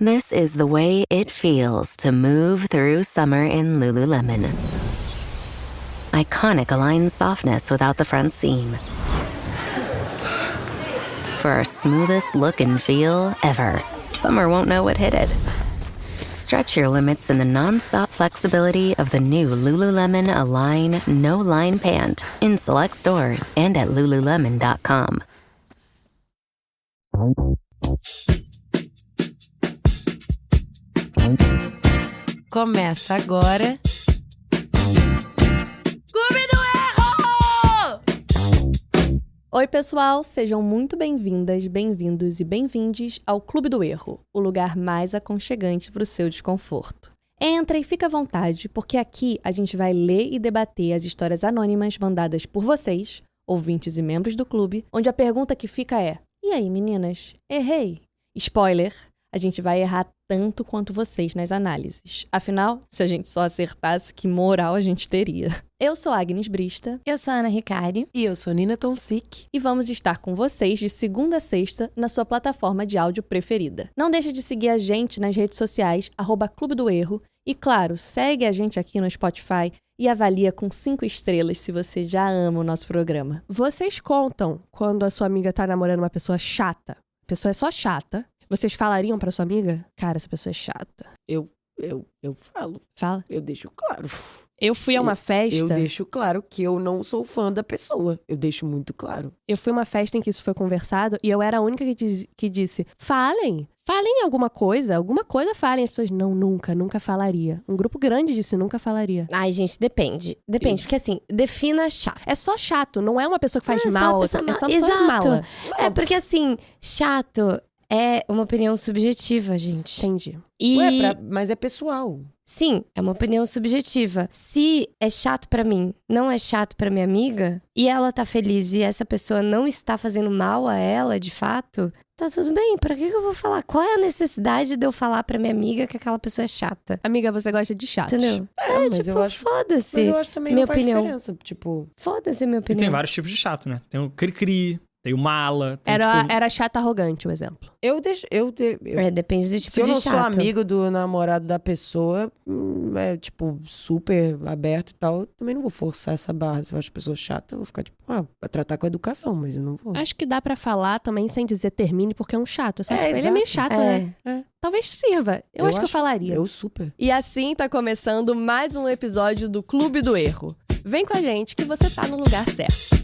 This is the way it feels to move through summer in Lululemon. Iconic Align softness without the front seam. For our smoothest look and feel ever. Summer won't know what hit it. Stretch your limits in the non-stop flexibility of the new Lululemon Align No-Line Pant in select stores and at Lululemon.com. Começa agora. Clube do Erro! Oi, pessoal, sejam muito bem-vindas, bem-vindos e bem-vindes ao Clube do Erro, o lugar mais aconchegante para o seu desconforto. Entra e fica à vontade, porque aqui a gente vai ler e debater as histórias anônimas mandadas por vocês, ouvintes e membros do clube, onde a pergunta que fica é: e aí, meninas? Errei? Spoiler! A gente vai errar tanto quanto vocês nas análises. Afinal, se a gente só acertasse, que moral a gente teria? Eu sou Agnes Brista. Eu sou a Ana Ricari. E eu sou Nina Tonsik. E vamos estar com vocês de segunda a sexta na sua plataforma de áudio preferida. Não deixe de seguir a gente nas redes sociais, @Clube do Erro. E claro, segue a gente aqui no Spotify e avalia com 5 estrelas se você já ama o nosso programa. Vocês contam quando a sua amiga tá namorando uma pessoa chata? A pessoa é só chata. Vocês falariam pra sua amiga? Cara, essa pessoa é chata. Eu falo. Fala. Eu deixo claro. Eu fui a uma festa... Eu deixo claro que eu não sou fã da pessoa. Eu deixo muito claro. Eu fui a uma festa em que isso foi conversado e eu era a única que disse: falem alguma coisa falem. As pessoas: não, nunca falaria. Um grupo grande disse: nunca falaria. Ai, gente, depende, porque assim, defina chato. É só chato, não é uma pessoa que faz mal a outra. É só uma pessoa Exato. mala. É porque assim, chato é uma opinião subjetiva, gente. Entendi. Mas é pessoal. Sim, é uma opinião subjetiva. Se é chato pra mim, não é chato pra minha amiga, e ela tá feliz e essa pessoa não está fazendo mal a ela, de fato, tá tudo bem. Pra que eu vou falar? Qual é a necessidade de eu falar pra minha amiga que aquela pessoa é chata? Amiga, você gosta de chato. Entendeu? Mas tipo, eu acho... foda-se. Mas eu acho também minha não faz opinião. diferença. Tipo... Foda-se minha E opinião. tem vários tipos de chato, né? Tem o cri-cri, tem o mala. Tem, Era chata arrogante o exemplo. Depende do tipo se eu de não chato. sou amigo do namorado da pessoa, tipo, super aberto e tal, eu também não vou forçar essa barra. Se eu acho a pessoa chata, eu vou ficar tipo, vai tratar com educação, mas eu não vou. Acho que dá pra falar também sem dizer termine, porque é um chato. É só, tipo, ele é exato. meio chato, né? Talvez sirva. Eu acho que eu falaria. Eu super. E assim tá começando mais um episódio do Clube do Erro. Vem com a gente que você tá no lugar certo.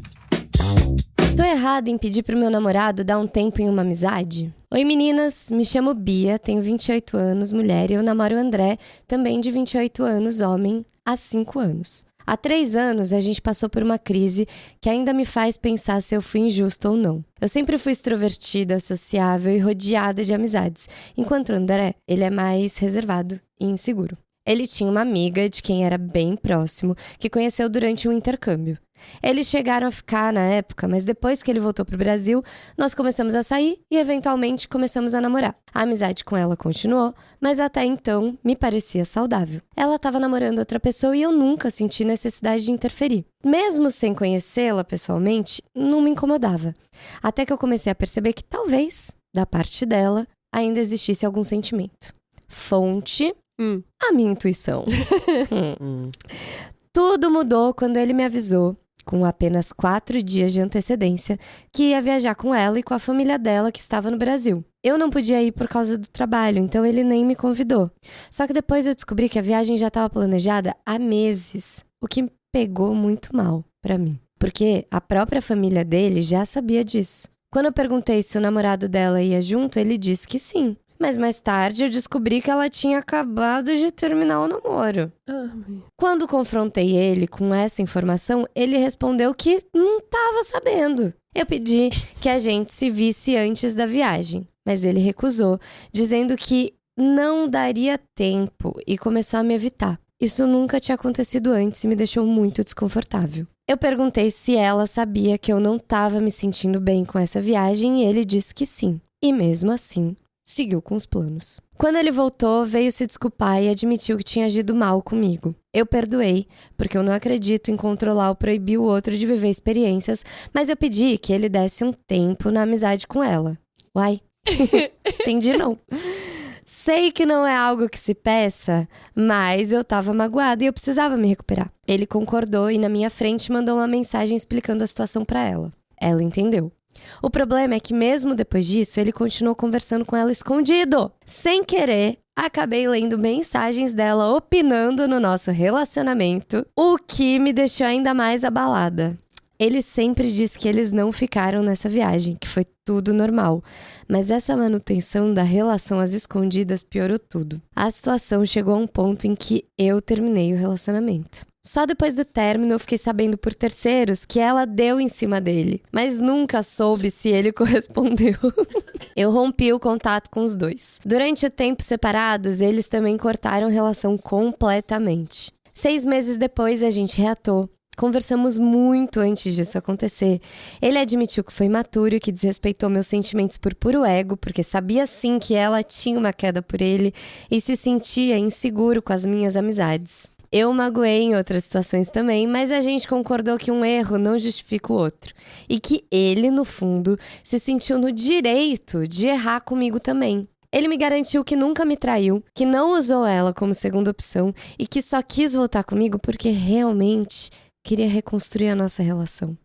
Tô errada em pedir pro meu namorado dar um tempo em uma amizade? Oi meninas, me chamo Bia, tenho 28 anos, mulher, e eu namoro o André, também de 28 anos, homem, há 5 anos. Há 3 anos a gente passou por uma crise que ainda me faz pensar se eu fui injusto ou não. Eu sempre fui extrovertida, sociável e rodeada de amizades, enquanto o André, ele é mais reservado e inseguro. Ele tinha uma amiga de quem era bem próximo, que conheceu durante um intercâmbio. Eles chegaram a ficar na época, mas depois que ele voltou pro Brasil, nós começamos a sair e eventualmente começamos a namorar. A amizade com ela continuou, mas até então me parecia saudável. Ela estava namorando outra pessoa e eu nunca senti necessidade de interferir. Mesmo sem conhecê-la pessoalmente, não me incomodava. Até que eu comecei a perceber que talvez, da parte dela, ainda existisse algum sentimento. Fonte... a minha intuição. Tudo mudou quando ele me avisou, com apenas 4 dias de antecedência, que ia viajar com ela e com a família dela que estava no Brasil. Eu não podia ir por causa do trabalho, então ele nem me convidou. Só que depois eu descobri que a viagem já estava planejada há meses, o que pegou muito mal pra mim. Porque a própria família dele já sabia disso. Quando eu perguntei se o namorado dela ia junto, ele disse que sim. Mas mais tarde eu descobri que ela tinha acabado de terminar o namoro. Quando confrontei ele com essa informação, ele respondeu que não estava sabendo. Eu pedi que a gente se visse antes da viagem, mas ele recusou, dizendo que não daria tempo e começou a me evitar. Isso nunca tinha acontecido antes e me deixou muito desconfortável. Eu perguntei se ela sabia que eu não estava me sentindo bem com essa viagem e ele disse que sim. E mesmo assim, seguiu com os planos. Quando ele voltou, veio se desculpar e admitiu que tinha agido mal comigo. Eu perdoei, porque eu não acredito em controlar ou proibir o outro de viver experiências, mas eu pedi que ele desse um tempo na amizade com ela. Uai, entendi não. Sei que não é algo que se peça, mas eu tava magoada e eu precisava me recuperar. Ele concordou e na minha frente mandou uma mensagem explicando a situação pra ela. Ela entendeu. O problema é que mesmo depois disso, ele continuou conversando com ela escondido. Sem querer, acabei lendo mensagens dela opinando no nosso relacionamento, o que me deixou ainda mais abalada. Ele sempre diz que eles não ficaram nessa viagem, que foi tudo normal. Mas essa manutenção da relação às escondidas piorou tudo. A situação chegou a um ponto em que eu terminei o relacionamento. Só depois do término eu fiquei sabendo por terceiros que ela deu em cima dele, mas nunca soube se ele correspondeu. Eu rompi o contato com os dois. Durante o tempo separados, eles também cortaram relação completamente. 6 meses depois a gente reatou. Conversamos muito antes disso acontecer. Ele admitiu que foi imaturo e que desrespeitou meus sentimentos por puro ego, porque sabia sim que ela tinha uma queda por ele e se sentia inseguro com as minhas amizades. Eu magoei em outras situações também, mas a gente concordou que um erro não justifica o outro. E que ele, no fundo, se sentiu no direito de errar comigo também. Ele me garantiu que nunca me traiu, que não usou ela como segunda opção e que só quis voltar comigo porque realmente queria reconstruir a nossa relação.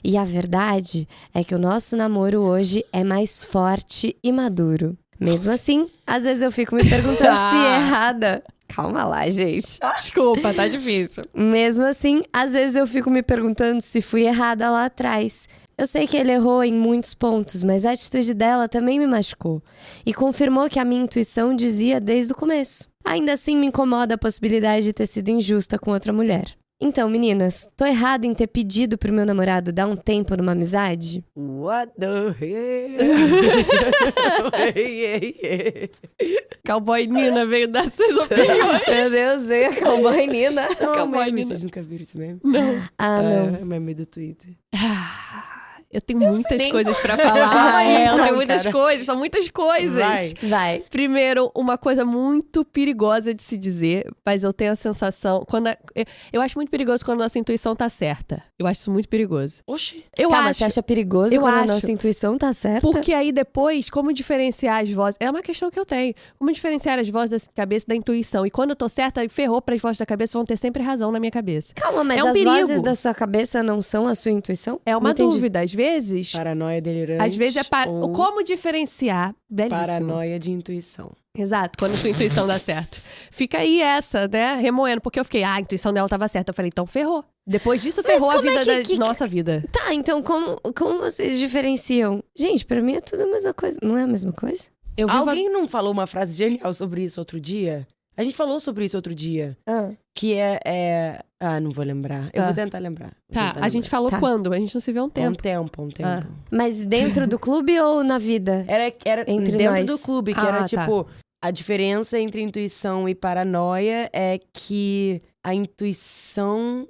E a verdade é que o nosso namoro hoje é mais forte e maduro. Mesmo assim, às vezes eu fico me perguntando se é errada. Calma lá, gente. Desculpa, tá difícil. Mesmo assim, às vezes eu fico me perguntando se fui errada lá atrás. Eu sei que ele errou em muitos pontos, mas a atitude dela também me machucou. E confirmou que a minha intuição dizia desde o começo. Ainda assim, me incomoda a possibilidade de ter sido injusta com outra mulher. Então, meninas, tô errada em ter pedido pro meu namorado dar um tempo numa amizade? What the hell? Cowboy Nina veio dar suas opiniões. Meu Deus, veio a Cowboy Nina. Cowboy Nina. Vocês nunca viram isso mesmo? Não. Ah, não. É meme do Twitter. Eu tenho muitas coisas pra falar. Vai, Eu então, tenho muitas cara. coisas, são muitas coisas. Vai. Primeiro, uma coisa muito perigosa de se dizer, mas eu tenho a sensação... Eu acho muito perigoso quando a nossa intuição tá certa. Eu acho isso muito perigoso. Oxi. Eu Calma, acho. você acha perigoso Eu quando acho. a nossa intuição tá certa? Porque aí depois, como diferenciar as vozes... É uma questão que eu tenho. Como diferenciar as vozes da cabeça da intuição? E quando eu tô certa, ferrou para as vozes da cabeça, vão ter sempre razão na minha cabeça. Calma, mas É um as perigo. vozes da sua cabeça não são a sua intuição? É uma Não entendi. dúvida. Às vezes... Paranoia delirante. Às vezes é ou como diferenciar? Belíssimo. paranoia de intuição. Exato, quando a sua intuição dá certo. Fica aí essa, né, remoendo. Porque eu fiquei, a intuição dela tava certa. Eu falei, então ferrou. Depois disso, ferrou a como é vida que- da nossa vida. Tá, então como vocês diferenciam? Gente, pra mim é tudo a mesma coisa. Não é a mesma coisa? Eu vivo Alguém não falou uma frase genial sobre isso outro dia? A gente falou sobre isso outro dia. Que Ah, não vou lembrar. Eu vou tentar lembrar. Tá, a gente falou Tá. quando? A gente não se vê há um tempo. Um tempo. Ah. Mas dentro do clube ou na vida? Era Entre dentro nós. do clube, que Ah, era tá. tipo... A diferença entre intuição e paranoia é que a intuição...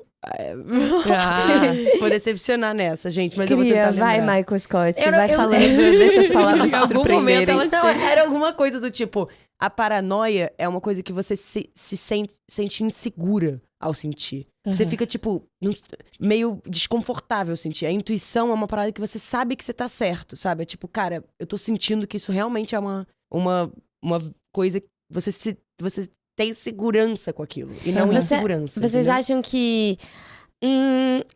Vou decepcionar nessa, gente, mas eu vou tentar lembrar. vai, Michael Scott. Eu- vai eu- falando, deixa as palavras Em algum surpreenderem. momento ela Não, era alguma coisa do tipo... A paranoia é uma coisa que você se sente insegura ao sentir. Você fica, tipo, meio desconfortável sentir. A intuição é uma parada que você sabe que você tá certo, sabe? É tipo, cara, eu tô sentindo que isso realmente é uma coisa que você tem segurança com aquilo. E não insegurança. Vocês entendeu? acham que...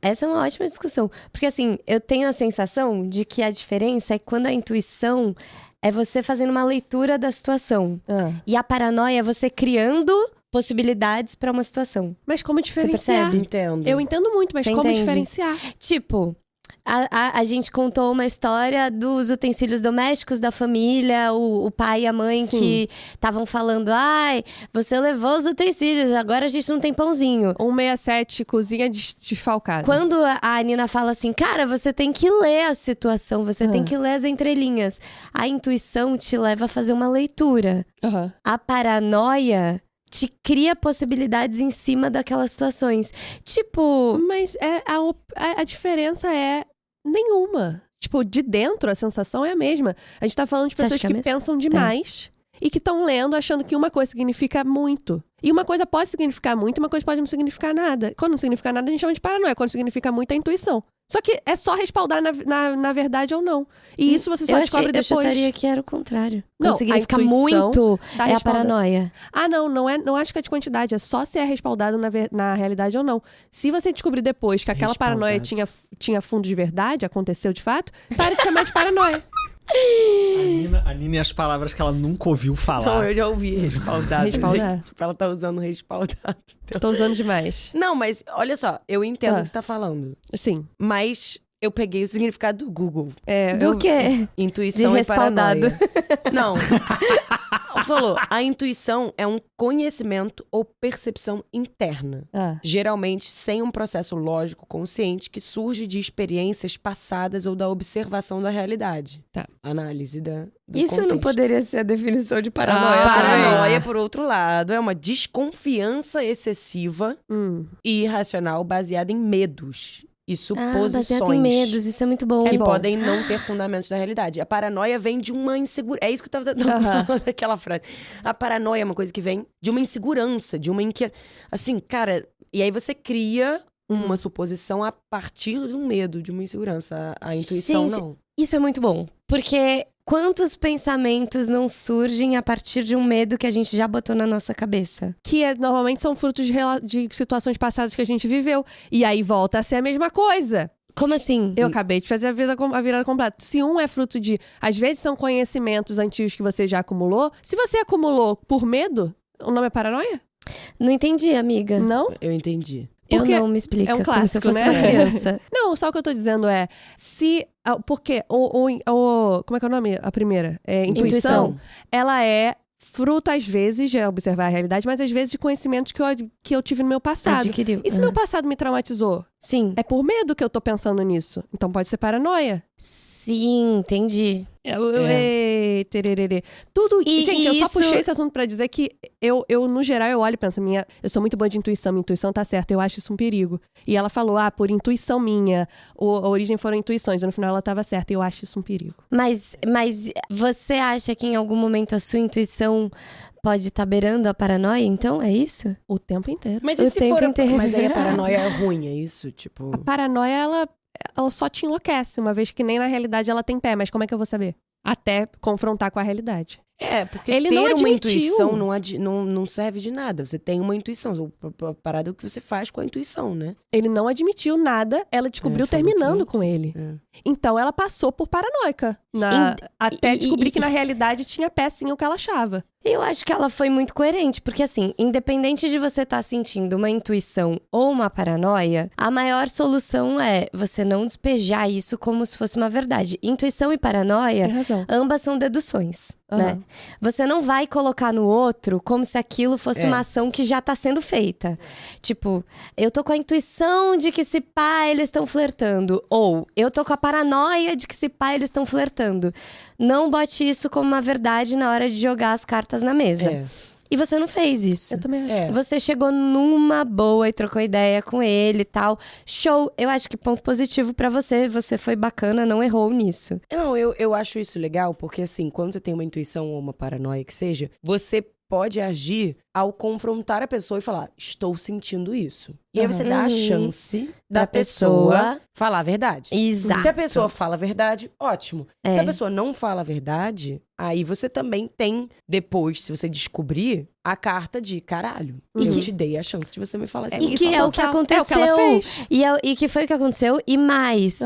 essa é uma ótima discussão. Porque assim, eu tenho a sensação de que a diferença é quando a intuição é você fazendo uma leitura da situação. E a paranoia é você criando possibilidades pra uma situação. Mas como diferenciar? percebe? Entendo. Eu entendo muito, mas Você como entende? diferenciar? Tipo, a gente contou uma história dos utensílios domésticos da família, o pai e a mãe Sim. que estavam falando, ai, você levou os utensílios, agora a gente não tem pãozinho. 167, cozinha desfalcada. Quando a Nina fala assim, cara, você tem que ler a situação, você tem que ler as entrelinhas. A intuição te leva a fazer uma leitura. Aham. A paranoia te cria possibilidades em cima daquelas situações. Tipo, Mas a diferença é nenhuma. Tipo, de dentro a sensação é a mesma. A gente tá falando de Você acha pessoas que é que a mesma? pensam demais e que estão lendo achando que uma coisa significa muito. E uma coisa pode significar muito e uma coisa pode não significar nada. Quando não significa nada, a gente chama de paranoia. Quando significa muito, é intuição. Só que é só respaldar na verdade ou não. E isso você só descobre depois. Eu chutaria que era o contrário. Não, Quando significa a intuição muito, tá é a paranoia. Ah, não acho que é de quantidade. É só se é respaldado na realidade ou não. Se você descobrir depois que aquela paranoia tinha fundo de verdade, aconteceu de fato, para de chamar de paranoia. A Nina e as palavras que ela nunca ouviu falar. Não, eu já ouvi respaldado. Respaldar. Ela tá usando respaldado. Tô usando demais. Não, mas olha só, eu entendo o que você tá falando. Sim. Mas eu peguei o significado do Google. Do quê? Intuição De e respaldado. paranoia. Não. Falou, a intuição é um conhecimento ou percepção interna. Geralmente sem um processo lógico consciente que surge de experiências passadas ou da observação da realidade. Tá. Análise do Isso contexto. não poderia ser a definição de paranoia também. Paranoia, por outro lado, é uma desconfiança excessiva e irracional baseada em medos e suposições. Baseado em medos, isso é muito bom. Que podem não ter fundamentos da realidade. A paranoia vem de uma insegurança. É isso que eu tava falando daquela frase. A paranoia é uma coisa que vem de uma insegurança, de uma assim, cara... E aí você cria uma suposição a partir de um medo, de uma insegurança. A intuição, Gente, não. Isso é muito bom. Porque quantos pensamentos não surgem a partir de um medo que a gente já botou na nossa cabeça? Que normalmente são frutos de situações passadas que a gente viveu. E aí volta a ser a mesma coisa. Como assim? Eu acabei de fazer a virada completa. Se um é fruto de... Às vezes são conhecimentos antigos que você já acumulou. Se você acumulou por medo, o nome é paranoia? Não entendi, amiga. Não? Eu entendi. Porque não me explica, é um como se eu clássico, fosse né? uma criança. Não, só o que eu tô dizendo é... Porque como é que é o nome? A primeira? Intuição. Ela é fruto, às vezes, de observar a realidade, mas às vezes de conhecimentos que eu tive no meu passado. Adquiriu. E se meu passado me traumatizou? Sim. É por medo que eu tô pensando nisso. Então pode ser paranoia. Sim, entendi. Tererê. Tudo. Gente, eu só isso... puxei esse assunto pra dizer que eu, no geral, eu olho e penso, eu sou muito boa de intuição, minha intuição tá certa, eu acho isso um perigo. E ela falou, por intuição minha, a origem foram intuições, e no final ela tava certa, e eu acho isso um perigo. Mas você acha que em algum momento a sua intuição pode estar beirando a paranoia, então? É isso? O tempo inteiro. Mas O e se tempo for inteiro. Mas aí a paranoia é ruim, é isso? Tipo... A paranoia, ela só te enlouquece, uma vez que nem na realidade ela tem pé, mas como é que eu vou saber? Até confrontar com a realidade. Porque ele ter não uma admitiu. intuição não serve de nada. Você tem uma intuição. A parada é o que você faz com a intuição, né? Ele não admitiu nada, ela descobriu terminando com ele. Então ela passou por paranoica. Até descobrir que na realidade tinha pé sim o que ela achava. Eu acho que ela foi muito coerente, porque assim, independente de você estar sentindo uma intuição ou uma paranoia, a maior solução é você não despejar isso como se fosse uma verdade. Intuição e paranoia, Tem razão. ambas são deduções, né? Você não vai colocar no outro como se aquilo fosse uma ação que já tá sendo feita. Tipo, eu tô com a intuição de que se pá, eles estão flertando. Ou, eu tô com a paranoia de que se pá, eles estão flertando. Não bote isso como uma verdade na hora de jogar as cartas na mesa. E você não fez isso. Eu também acho. Você chegou numa boa e trocou ideia com ele e tal. Show! Eu acho que ponto positivo pra você. Você foi bacana, não errou nisso. Não, eu acho isso legal, porque assim, quando você tem uma intuição ou uma paranoia que seja, você pode agir ao confrontar a pessoa e falar, estou sentindo isso. E aí você dá a chance da pessoa falar a verdade. Exato. Se a pessoa fala a verdade, ótimo. Se a pessoa não fala a verdade, aí você também tem, depois, se você descobrir, a carta de caralho. Eu te dei a chance de você me falar assim. E que é o que aconteceu. É o que ela fez. E que foi o que aconteceu. E mais...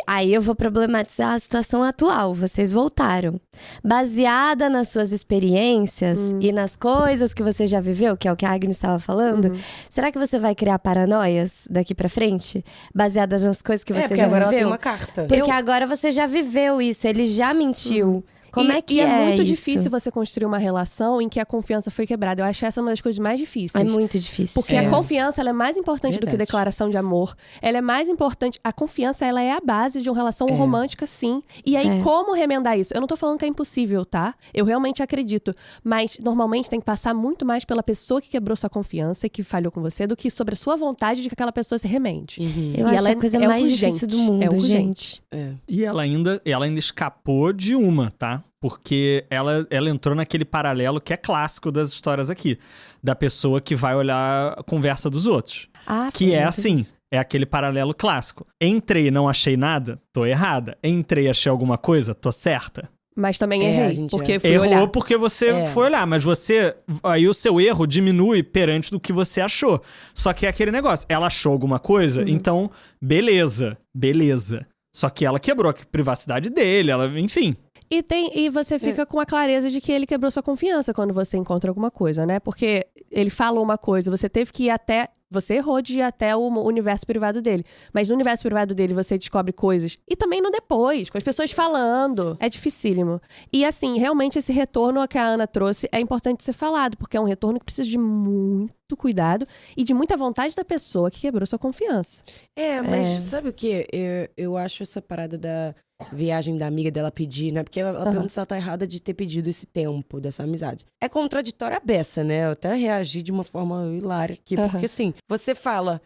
Aí eu vou problematizar a situação atual. Vocês voltaram. Baseada nas suas experiências e nas coisas que você já viveu, que é o que a Agnes estava falando, será que você vai criar paranoias daqui pra frente? Baseadas nas coisas que você já agora viveu? ela tem uma carta. Porque agora você já viveu isso, ele já mentiu. Como é que e é muito isso? difícil você construir uma relação em que a confiança foi quebrada. Eu acho essa uma das coisas mais difíceis. É muito difícil. Porque a confiança, ela é mais importante do que declaração de amor. Ela é mais importante... A confiança, ela é a base de uma relação romântica, sim. E aí, como remendar isso? Eu não tô falando que é impossível, tá? Eu realmente acredito. Mas, normalmente, tem que passar muito mais pela pessoa que quebrou sua confiança e que falhou com você do que sobre a sua vontade de que aquela pessoa se remende. Eu acho ela a coisa mais difícil do mundo, é urgente. gente. E ela ainda escapou de uma, tá? Porque ela entrou naquele paralelo que é clássico das histórias aqui. Da pessoa que vai olhar a conversa dos outros. Que é assim, É aquele paralelo clássico. Entrei e não achei nada, tô errada. Entrei e achei alguma coisa, tô certa. Mas também errei, porque fui Errou olhar. porque você foi olhar, mas aí o seu erro diminui perante do que você achou. Só que é aquele negócio, ela achou alguma coisa, então beleza. Só que ela quebrou a privacidade dele, enfim. E você fica com a clareza de que ele quebrou sua confiança quando você encontra alguma coisa, né? Porque ele falou uma coisa, você teve que ir até... Você errou de ir até o universo privado dele. Mas no universo privado dele você descobre coisas. E também no depois, com as pessoas falando. É dificílimo. E assim, realmente esse retorno que a Ana trouxe é importante ser falado. Porque é um retorno que precisa de muito cuidado e de muita vontade da pessoa que quebrou sua confiança. Mas sabe o que? Eu acho essa parada da viagem da amiga dela pedir, né? Porque ela pergunta se ela tá errada de ter pedido esse tempo dessa amizade. É contraditória a beça, né? Eu até reagi de uma forma hilária aqui. Porque assim, você fala...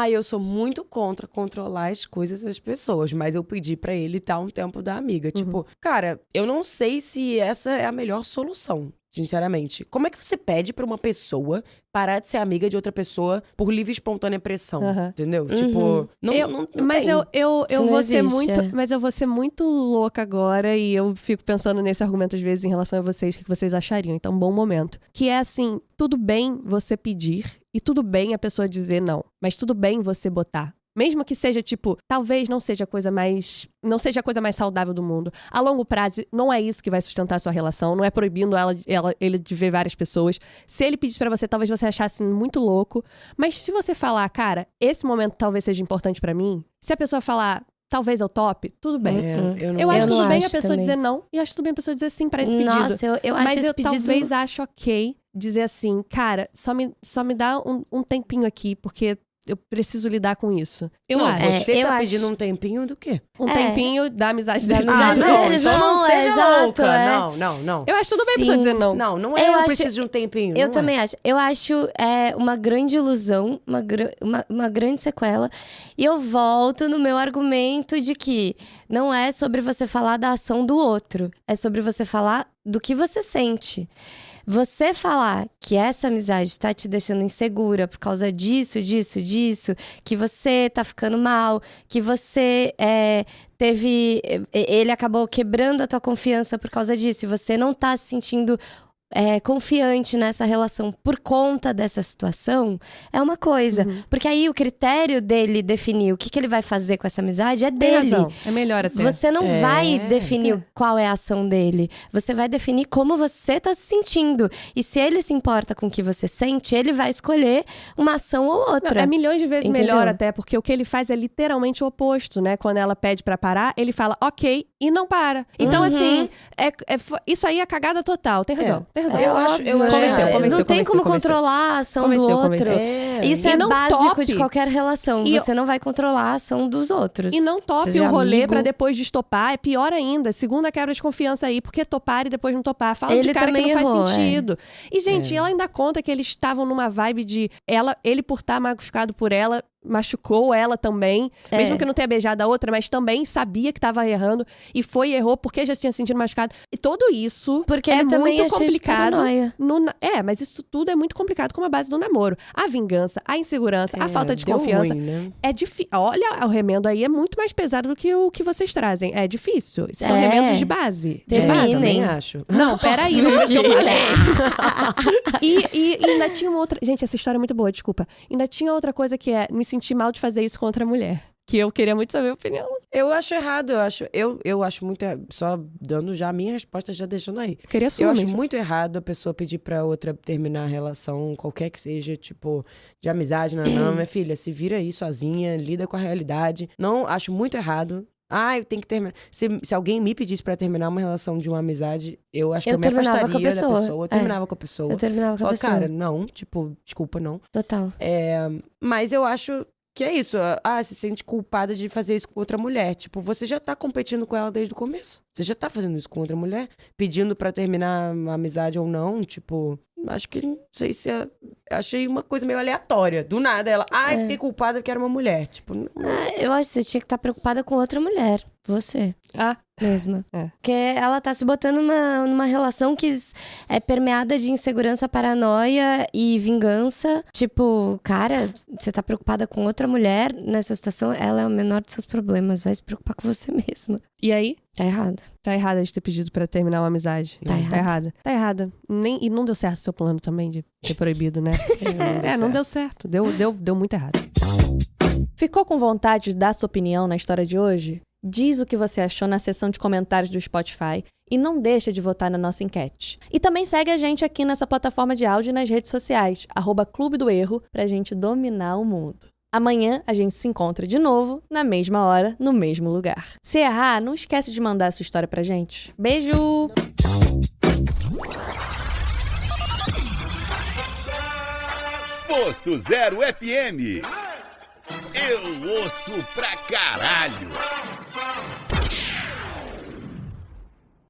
eu sou muito contra controlar as coisas das pessoas, mas eu pedi pra ele dar um tempo da amiga. Tipo, cara, eu não sei se essa é a melhor solução, sinceramente. Como é que você pede pra uma pessoa parar de ser amiga de outra pessoa por livre e espontânea pressão? Entendeu? Tipo, não mas tem. eu vou ser muito... Mas eu vou ser muito louca agora e eu fico pensando nesse argumento às vezes em relação a vocês, o que vocês achariam. Então, bom momento. Que é assim, tudo bem você pedir e tudo bem a pessoa dizer não. Mas tudo bem você botar. Mesmo que seja, tipo, talvez não seja a coisa mais saudável do mundo. A longo prazo, não é isso que vai sustentar a sua relação. Não é proibindo ele de ver várias pessoas. Se ele pedisse pra você, talvez você achasse muito louco. Mas se você falar, cara, esse momento talvez seja importante pra mim. Se a pessoa falar, talvez eu tope, tudo bem. Eu acho tudo bem a pessoa dizer não. E acho tudo bem a pessoa dizer sim pra esse pedido. Nossa, eu acho mas esse eu pedido... talvez acho ok dizer assim, cara, só me dá um tempinho aqui, porque... Eu preciso lidar com isso. Você tá pedindo um tempinho do quê? Um tempinho da amizade dele. Não, então não seja exato, louca. Não. Eu acho tudo bem a pessoa dizer não. Não é eu preciso de um tempinho. Eu também acho. Eu acho uma grande ilusão, uma grande sequela. E eu volto no meu argumento de que não é sobre você falar da ação do outro. É sobre você falar do que você sente. Você falar que essa amizade tá te deixando insegura por causa disso, que você tá ficando mal, que você ele acabou quebrando a tua confiança por causa disso, e você não tá se sentindo confiante nessa relação por conta dessa situação, é uma coisa. Porque aí o critério dele definir o que ele vai fazer com essa amizade é dele. Tem razão. É melhor até. Você não vai definir qual é a ação dele. Você vai definir como você tá se sentindo. E se ele se importa com o que você sente, ele vai escolher uma ação ou outra. Não, é milhões de vezes Entendeu? melhor até, porque o que ele faz é literalmente o oposto, né? Quando ela pede pra parar, ele fala ok e não para. Então, assim, isso aí é cagada total. Tem razão. Tem razão. Eu acho. Convenceu, não tem como convenceu. controlar a ação do outro. Isso é não básico tope. de qualquer relação. Você não vai controlar a ação dos outros. E não tope Seja o rolê amigo. pra depois destopar. É pior ainda. Segunda quebra de confiança aí. Porque topar e depois não topar. Fala Ele de cara que também não errou, faz sentido. E, gente, ela ainda conta que eles estavam numa vibe de... Ele por estar machucado por ela... machucou ela também, mesmo que não tenha beijado a outra, mas também sabia que tava errando e errou porque já tinha se sentido machucado. E tudo isso porque ele também muito é cheio de complicado. paranoia. Mas isso tudo é muito complicado com a base do namoro. A vingança, a insegurança, a falta de deu confiança. ruim, né? É difícil. Olha, o remendo aí é muito mais pesado do que o que vocês trazem. É difícil. São remendos de base. Também acho. Não, peraí, não foi isso que eu falei. e ainda tinha uma outra... Gente, essa história é muito boa, desculpa. Ainda tinha outra coisa que é me sentir mal de fazer isso com outra mulher. Que eu queria muito saber a opinião. Eu acho errado, eu acho muito... Só dando já a minha resposta, já deixando aí. Eu queria Eu acho muito errado a pessoa pedir pra outra terminar a relação, qualquer que seja, tipo, de amizade, não, minha filha, se vira aí sozinha, lida com a realidade. Não, acho muito errado. Eu tenho que terminar. Se alguém me pedisse pra terminar uma relação de uma amizade, eu acho que eu me afastaria da pessoa. Eu terminava com a pessoa. Eu terminava com a pessoa. Cara, não, tipo, desculpa, não. Total. Mas eu acho que é isso. Se sente culpada de fazer isso com outra mulher. Tipo, você já tá competindo com ela desde o começo. Você já tá fazendo isso com outra mulher, pedindo pra terminar a amizade ou não, tipo... Acho que, não sei se... Achei uma coisa meio aleatória. Do nada, ela... fiquei culpada porque era uma mulher. Tipo... Eu acho que você tinha que estar preocupada com outra mulher. você. Ah, Mesma. É. Porque ela tá se botando numa relação que é permeada de insegurança, paranoia e vingança. Tipo, cara, você tá preocupada com outra mulher nessa situação, ela é o menor dos seus problemas. Vai se preocupar com você mesma. e aí? Tá errado. Tá errada de ter pedido pra terminar uma amizade. Tá errada. Tá errada. E não deu certo o seu plano também de ter proibido, né? Não deu certo. Deu muito errado. Ficou com vontade de dar sua opinião na história de hoje? Diz o que você achou na seção de comentários do Spotify e não deixa de votar na nossa enquete. E também segue a gente aqui nessa plataforma de áudio e nas redes sociais, @Clube do Erro, pra gente dominar o mundo. Amanhã a gente se encontra de novo, na mesma hora, no mesmo lugar. Se errar, não esquece de mandar a sua história pra gente. Beijo! Posto Zero FM. Eu ouço pra caralho.